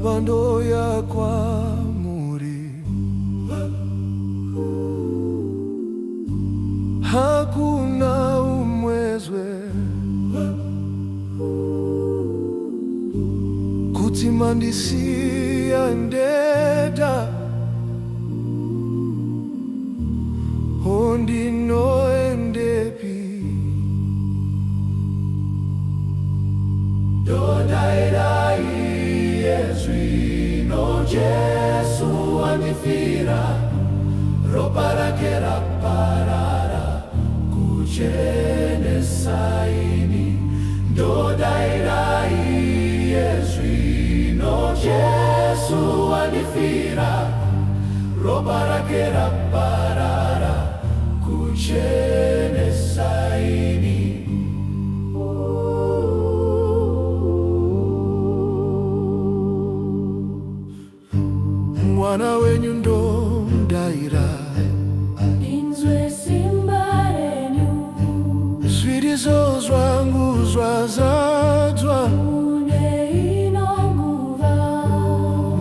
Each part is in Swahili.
bando ya kwa muri, hakuna umwezwe kutimandisia ndeda hondi no endepi dodaidai Yezwi no Jesu anifira ropara parara kuchene saini dodaidai Yezwi no Jesu anifira ropara parara kuchene saini. Mwana wenyu ndo ndaira inzwe simba renyu swirizo zwangu zwazadzwa une inonguva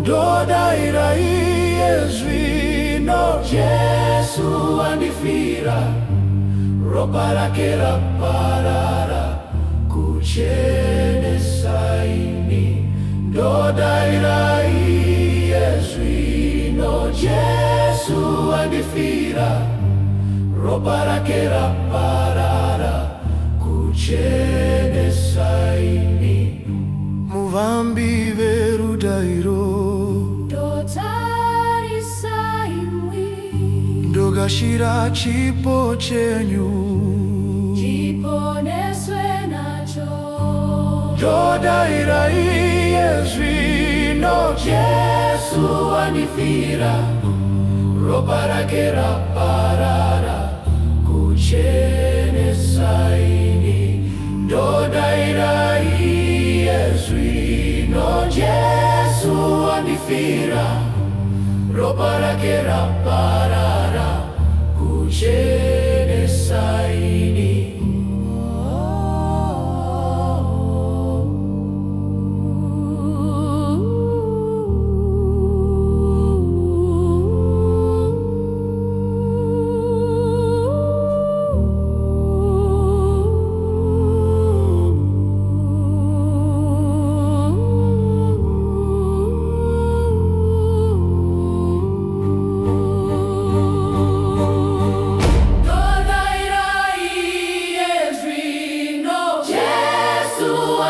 ndo ndaira Yezwi no Jesu andifira ropara parara kuchene saini ndo ndaira Yezwi no Jesu andifira ropara parara kuchene saini muvambi verudairo dotari saimwi ndogashira chipo chenyu chiponeswe nacho dodaira Yezwi no Jesu andifira ropara parara kuchene saini dodaira Yezwi no Jesu andifira ropara parara kuchene saini.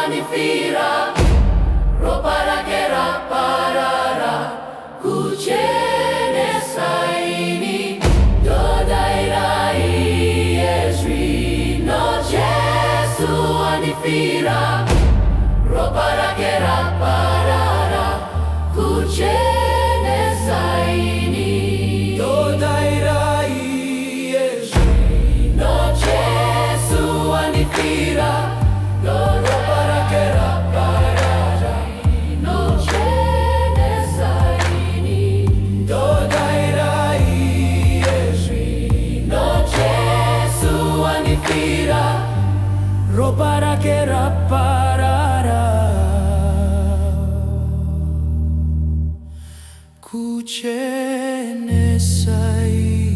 Anifira ropara parara kuchene saini dodaira Yezwi no Jesu anifira ropara parara kuchene saini Dodaira Yezwi no Jesu anifira ropara parara kuchene saini.